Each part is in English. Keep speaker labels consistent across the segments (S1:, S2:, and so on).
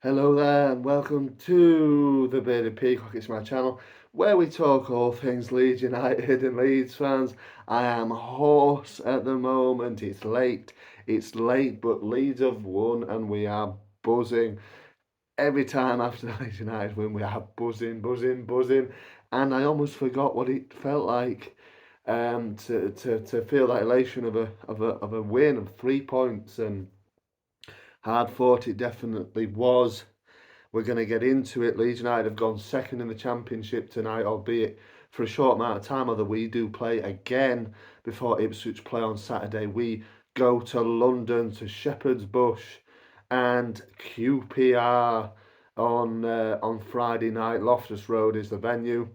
S1: Hello there, and welcome to the Bearded Peacock. It's my channel where we talk all things Leeds United and Leeds fans. I am hoarse at the moment. It's late, but Leeds have won, and we are buzzing. Every time after Leeds United win, we are buzzing, buzzing, buzzing. And I almost forgot what it felt like to feel that elation of a win of 3 points, and hard fought it definitely was. We're going to get into it. Leeds United have gone second in the Championship tonight, albeit for a short amount of time. Although we do play again before Ipswich play on Saturday. We go to London, to Shepherd's Bush and QPR on Friday night. Loftus Road is the venue.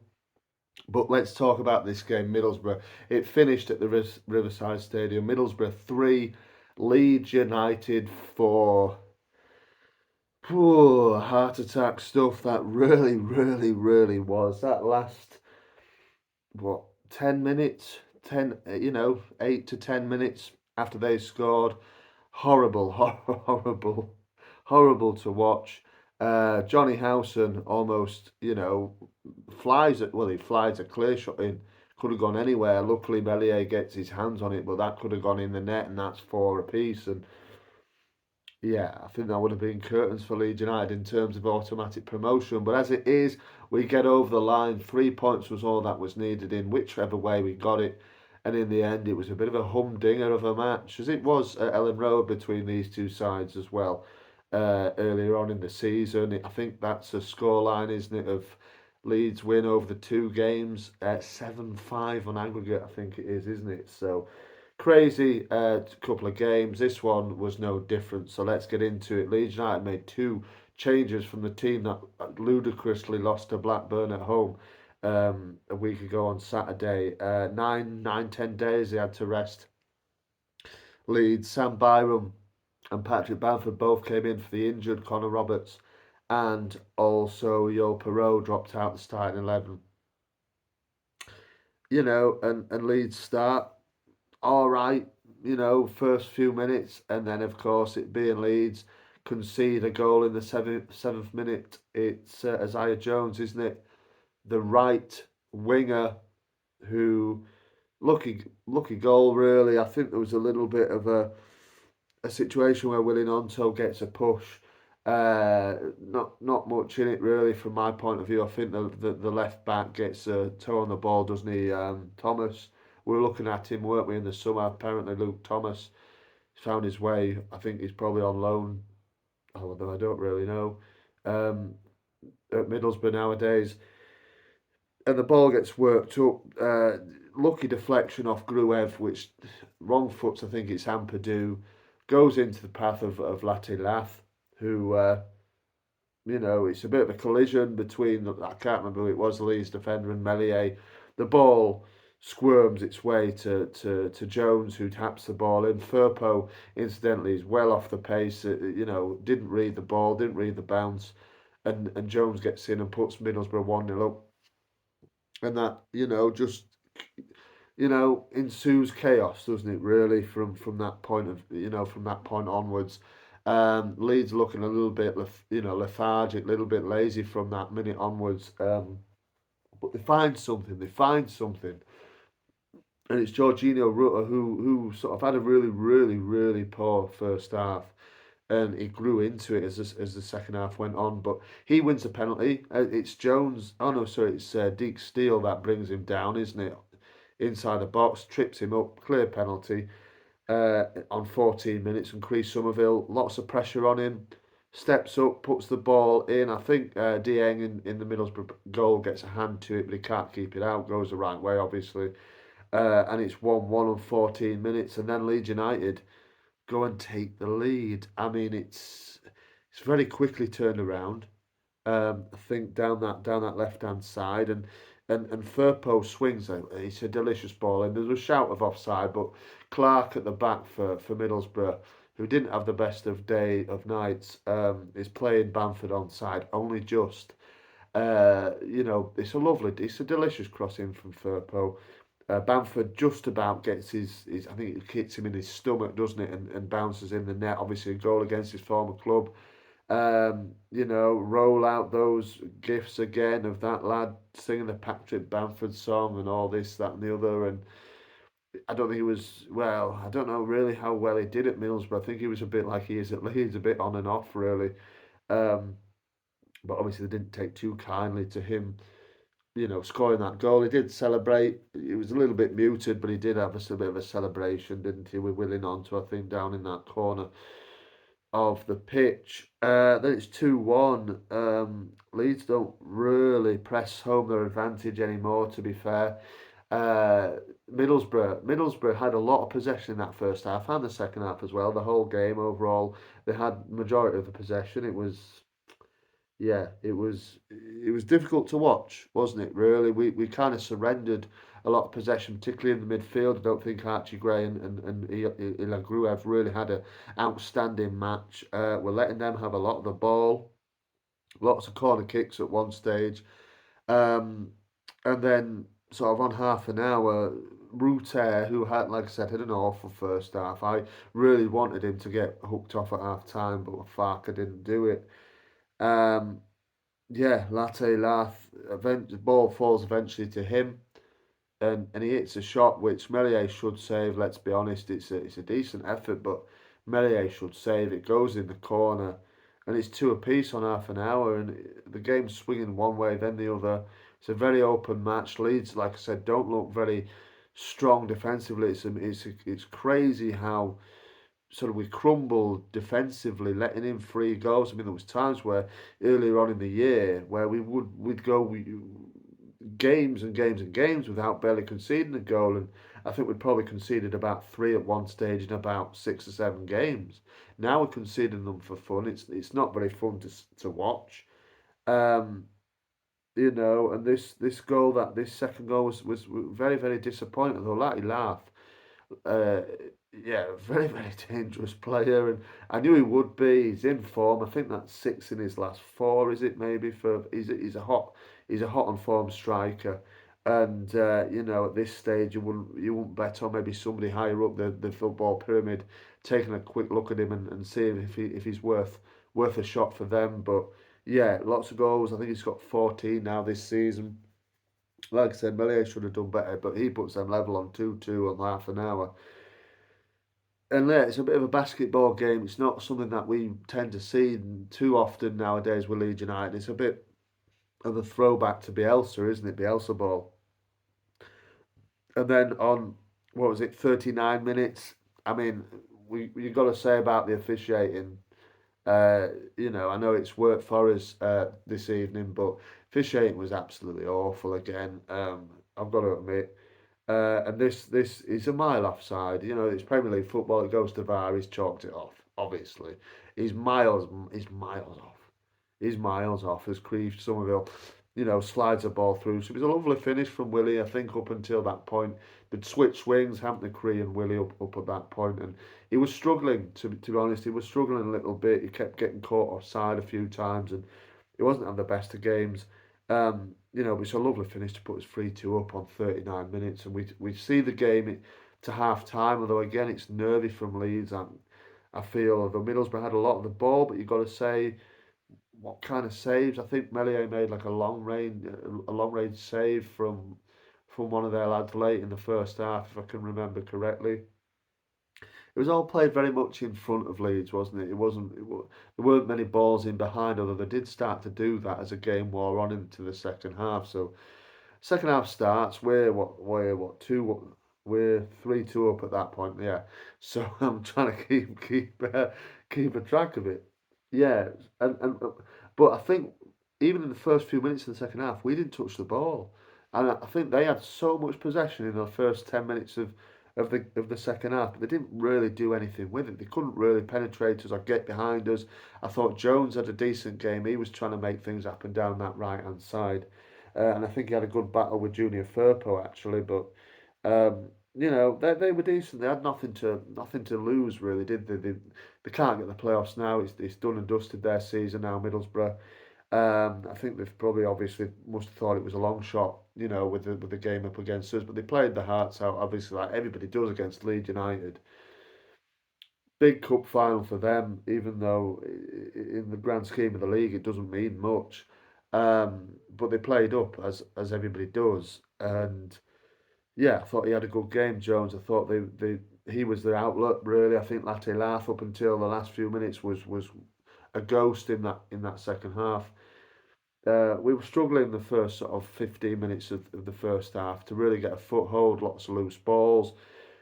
S1: But let's talk about this game, Middlesbrough. It finished at the Riverside Stadium. Middlesbrough 3, Leeds United 4. Poor heart attack stuff that really was. That last, what, 10 minutes? 8 to 10 minutes after they scored. Horrible, horrible to watch. Johnny Howson almost, he flies a clear shot in. Could have gone anywhere. Luckily, Bellier gets his hands on it, but that could have gone in the net, and that's 4 apiece. And yeah, I think that would have been curtains for Leeds United in terms of automatic promotion. But as it is, we get over the line. 3 points was all that was needed in whichever way we got it. And in the end, it was a bit of a humdinger of a match, as it was at Ellen Road between these two sides as well. Earlier on in the season, I think that's a scoreline, isn't it, of Leeds win over the two games, 7-5 on aggregate, I think it is, isn't it? So crazy couple of games. This one was no different. So let's get into it. Leeds United made 2 changes from the team that ludicrously lost to Blackburn at home a week ago on Saturday. 10 days they had to rest. Leeds, Sam Byram and Patrick Bamford both came in for the injured Connor Roberts, and also Yo Perot dropped out the starting 11. And Leeds start all right, first few minutes, and then of course it being Leeds, concede a goal in the seventh minute. It's Isaiah Jones, isn't it? The right winger who lucky goal really. I think there was a little bit of a situation where Willie Gnonto gets a push. Not much in it really from my point of view. I think the left back gets a toe on the ball, doesn't he? Thomas. We were looking at him, weren't we, in the summer? Apparently, Luke Thomas found his way. I think he's probably on loan, although I don't really know. Um, at Middlesbrough nowadays, and the ball gets worked up. Lucky deflection off Gruev, which wrong foots. I think it's Ampadu, goes into the path of Lath, who it's a bit of a collision between I can't remember who it was, the Leeds defender and Meslier. The ball squirms its way to Jones, who taps the ball in. Firpo, incidentally, is well off the pace. Didn't read the ball, didn't read the bounce, and Jones gets in and puts Middlesbrough 1-0 up. And that, just ensues chaos, doesn't it? Really, from that point from that point onwards. Leeds looking a little bit, lethargic, a little bit lazy from that minute onwards. But they find something. And it's Jorginho Rutter who sort of had a really poor first half, and he grew into it as the second half went on. But he wins a penalty. It's Jones. Oh no, sorry, it's Deke Steele that brings him down, isn't it? Inside the box, trips him up, clear penalty on 14 minutes, and Cree Somerville, lots of pressure on him, steps up, puts the ball in. I think Dieng in the Middlesbrough goal gets a hand to it, but he can't keep it out, goes the right way, obviously. And it's 1-1 on 14 minutes, and then Leeds United go and take the lead. I mean, it's very quickly turned around. I think down that left hand side, and Firpo swings. It's a delicious ball, and there's a shout of offside, but Clark at the back for Middlesbrough, who didn't have the best of nights, is playing Bamford onside only just. It's a delicious crossing from Firpo. Bamford just about gets his I think it hits him in his stomach, doesn't it, and bounces in the net. Obviously, a goal against his former club. roll out those gifs again of that lad singing the Patrick Bamford song and all this, that, and the other. And I don't think he was, well, I don't know really how well he did at Middlesbrough. I think he was a bit like he is at Leeds, a bit on and off, really. Um, but obviously, they didn't take too kindly to him, scoring that goal. He did celebrate. It was a little bit muted, but he did have a bit of a celebration, didn't he? With Willing on to, I think, down in that corner of the pitch. Then it's 2-1. Leeds don't really press home their advantage anymore, to be fair. Uh, Middlesbrough had a lot of possession in that first half and the second half as well. The whole game overall, they had majority of the possession. It was difficult to watch, wasn't it? Really, we kind of surrendered a lot of possession, particularly in the midfield. I don't think Archie Gray and Ilagruev really had an outstanding match. We're letting them have a lot of the ball, lots of corner kicks at one stage, um, and then sort of on half an hour. Ruter, who had, like I said, had an awful first half. I really wanted him to get hooked off at half time, but Farker didn't do it. Um, yeah, Latte Lath. The ball falls eventually to him, and he hits a shot which Melier should save. Let's be honest, it's a decent effort, but Melier should save. It goes in the corner, and it's two apiece on half an hour, and the game's swinging one way then the other. It's a very open match. Leeds, like I said, don't look very strong defensively. It's crazy how sort of we crumbled defensively, letting in free goals. I mean, there was times where earlier on in the year where we'd go games and games and games without barely conceding a goal, and I think we'd probably conceded about three at one stage in about 6 or 7 games. Now we're conceding them for fun. It's not very fun to watch. Um, and this goal, that this second goal was very, very disappointing. Though Latty laugh, uh, yeah, very, very dangerous player, and I knew he would be. He's in form. I think that's six in his last four. Is it maybe for? He's a hot on form striker, and at this stage you wouldn't bet on maybe somebody higher up the football pyramid taking a quick look at him and seeing if he's worth a shot for them. But yeah, lots of goals. I think he's got 14 now this season. Like I said, Melier should have done better, but he puts them level on 2-2 on half an hour. And yeah, it's a bit of a basketball game. It's not something that we tend to see too often nowadays with Leeds United. It's a bit of a throwback to Bielsa, isn't it? Bielsa ball. And then on, what was it, 39 minutes? I mean, you got to say about the officiating. Uh, I know it's worked for us this evening, but officiating was absolutely awful again. I've got to admit. And this is a mile offside. It's Premier League football. It goes to VAR. He's chalked it off. Obviously, he's miles off. He's miles off as Cree Somerville, slides the ball through. So it was a lovely finish from Willie. I think up until that point, they'd switch swings, Hampton Cree and Willie up at that point, and he was struggling. To be honest, he was struggling a little bit. He kept getting caught offside a few times, and he wasn't having the best of games. It's a lovely finish to put us 3-2 up on 39 minutes, and we see the game to half time. Although again, it's nervy from Leeds. I feel the Middlesbrough had a lot of the ball, but you've got to say what kind of saves. I think Melier made like a long range save from one of their lads late in the first half, if I can remember correctly. It was all played very much in front of Leeds, wasn't it? It wasn't. There weren't many balls in behind, although they did start to do that as the game wore on into the second half. So second half starts. We're 2. We're 3-2 up at that point. Yeah. So I'm trying to keep a track of it. Yeah, and but I think even in the first few minutes of the second half, we didn't touch the ball, and I think they had so much possession in the first 10 minutes of the second half, but they didn't really do anything with it. They couldn't really penetrate us or get behind us. I thought Jones had a decent game. He was trying to make things happen down that right hand side, and I think he had a good battle with Junior Firpo actually, but. They were decent. They had nothing to lose really, did they? They can't get the playoffs now. It's done and dusted their season now, Middlesbrough. I think they've probably obviously must have thought it was a long shot, with the game up against us, but they played the hearts out, obviously, like everybody does against Leeds United. big cup final for them, even though in the grand scheme of the league it doesn't mean much. But they played up as everybody does, and yeah, I thought he had a good game, Jones. I thought he was their outlet really. I think Latte Laugh up until the last few minutes was a ghost in that second half. We were struggling in the first sort of 15 minutes of the first half to really get a foothold, lots of loose balls.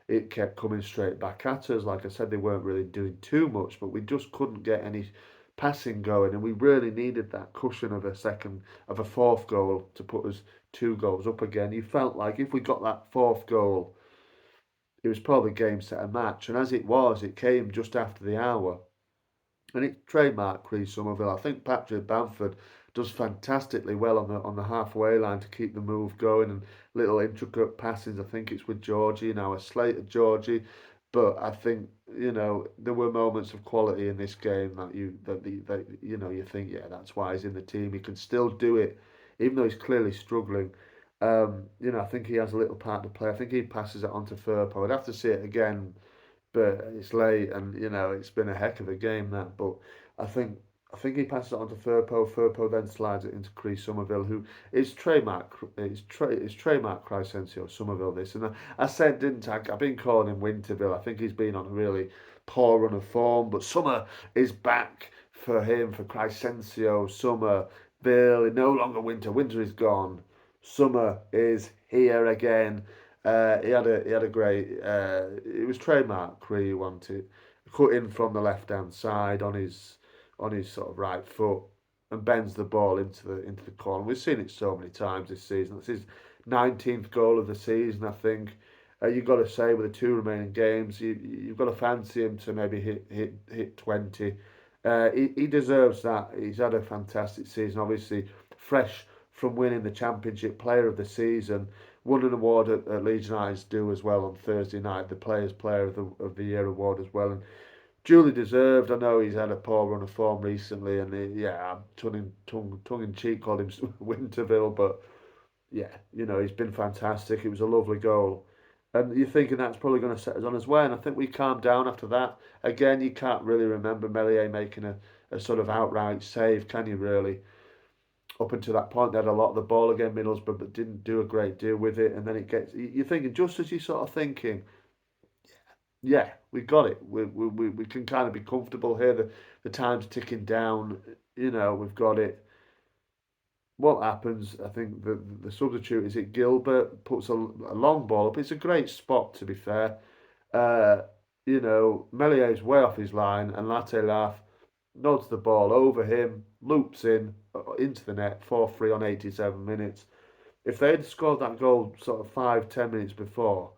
S1: It kept coming straight back at us. Like I said, they weren't really doing too much, but we just couldn't get any passing going, and we really needed that cushion of a fourth goal to put us 2 goals up again. You felt like if we got that fourth goal, it was probably game set a match, and as it was, it came just after the hour. And it's trademark Cree Somerville. I think Patrick Bamford does fantastically well on the halfway line to keep the move going and little intricate passings. I think it's with Georgie now, a slate of Georgie, but I think there were moments of quality in this game that you think that's why he's in the team. He can still do it, even though he's clearly struggling. I think he has a little part to play. I think he passes it on to Firpo. I'd have to see it again, but it's late, and it's been a heck of a game that. But I think I think he passes it on to Firpo. Firpo then slides it into Cree Somerville, who is trademark. It's trademark Crysencio Somerville. This, and I said, didn't I? I've been calling him Winterville. I think he's been on a really poor run of form, but summer is back for him, for Crysencio. Summer, Bill, no longer winter. Winter is gone. Summer is here again. He had a great. It was trademark Cree wanted cut in from the left hand side on his sort of right foot and bends the ball into the corner. We've seen it so many times this season. It's his 19th goal of the season, I think. You've got to say with the 2 remaining games, you've got to fancy him to maybe hit 20. He deserves that. He's had a fantastic season. Obviously, fresh from winning the Championship Player of the Season. Won an award at Leeds United do as well on Thursday night, the Players Player of the Year award as well. And duly deserved. I know he's had a poor run of form recently, and I'm tongue in cheek called him Winterville, but yeah, he's been fantastic. It was a lovely goal. And you're thinking that's probably going to set us on his way. And I think we calmed down after that. Again, you can't really remember Melier making a sort of outright save, can you really? Up until that point, they had a lot of the ball again, Middlesbrough, but didn't do a great deal with it. And then it gets, you're thinking, just as you're sort of thinking, yeah, we got it. We can kind of be comfortable here. The time's ticking down. We've got it. What happens? I think the substitute is it Gilbert puts a long ball up. It's a great spot to be fair. Uh, Melier's way off his line, and Latte Laugh nods the ball over him, loops in into the net, 4-3 on 87 minutes. If they had scored that goal sort of 5-10 minutes before,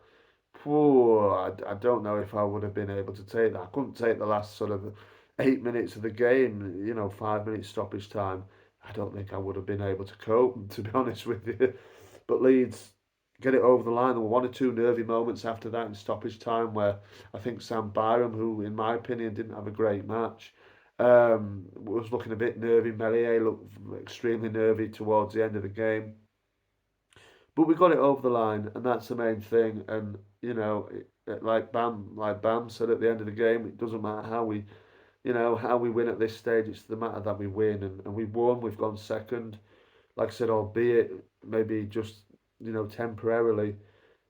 S1: I don't know if I would have been able to take that. I couldn't take the last sort of 8 minutes of the game, 5 minutes stoppage time. I don't think I would have been able to cope, to be honest with you. But Leeds get it over the line. There were one or two nervy moments after that in stoppage time where I think Sam Byram, who in my opinion didn't have a great match, was looking a bit nervy. Melier looked extremely nervy towards the end of the game. But we got it over the line, and that's the main thing. And like Bam said at the end of the game, it doesn't matter how we win at this stage. It's the matter that we win, and we've won. We've gone second. Like I said, albeit maybe just temporarily.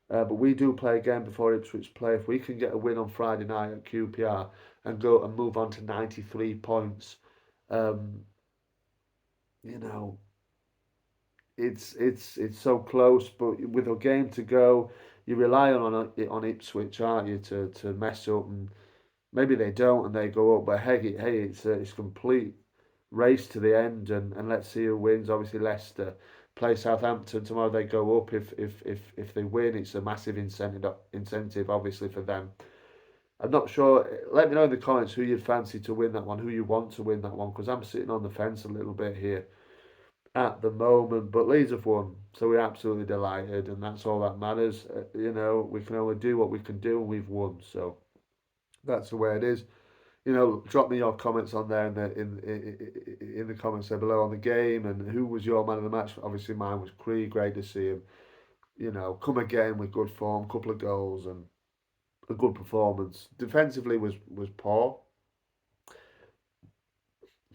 S1: But we do play again before Ipswich play. If we can get a win on Friday night at QPR and go and move on to 93 points, um, you know, it's so close, but with a game to go, you rely on Ipswich, aren't you, to mess up, and maybe they don't and they go up. But hey, it's complete race to the end, and let's see who wins. Obviously, Leicester play Southampton tomorrow. They go up if they win. It's a massive incentive, obviously for them. I'm not sure. Let me know in the comments who you'd fancy to win that one, who you want to win that one, because I'm sitting on the fence a little bit here at the moment, but Leeds have won, so we're absolutely delighted, and that's all that matters. We can only do what we can do, and we've won, so that's the way it is. Drop me your comments on there in the comments there below on the game, and who was your man of the match. Obviously, mine was Cree. Great to see him. Come again with good form, couple of goals, and a good performance. Defensively was poor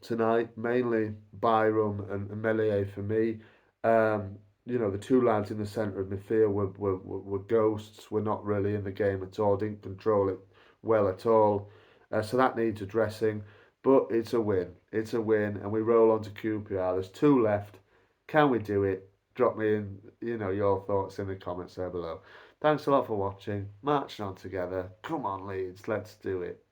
S1: tonight, mainly Byram and Melier for me. The two lads in the centre of midfield were ghosts, were not really in the game at all, didn't control it well at all. So that needs addressing, but it's a win. It's a win, and we roll on to QPR. There's two left. Can we do it? Drop me in, your thoughts in the comments there below. Thanks a lot for watching. Marching on together. Come on, Leeds, let's do it.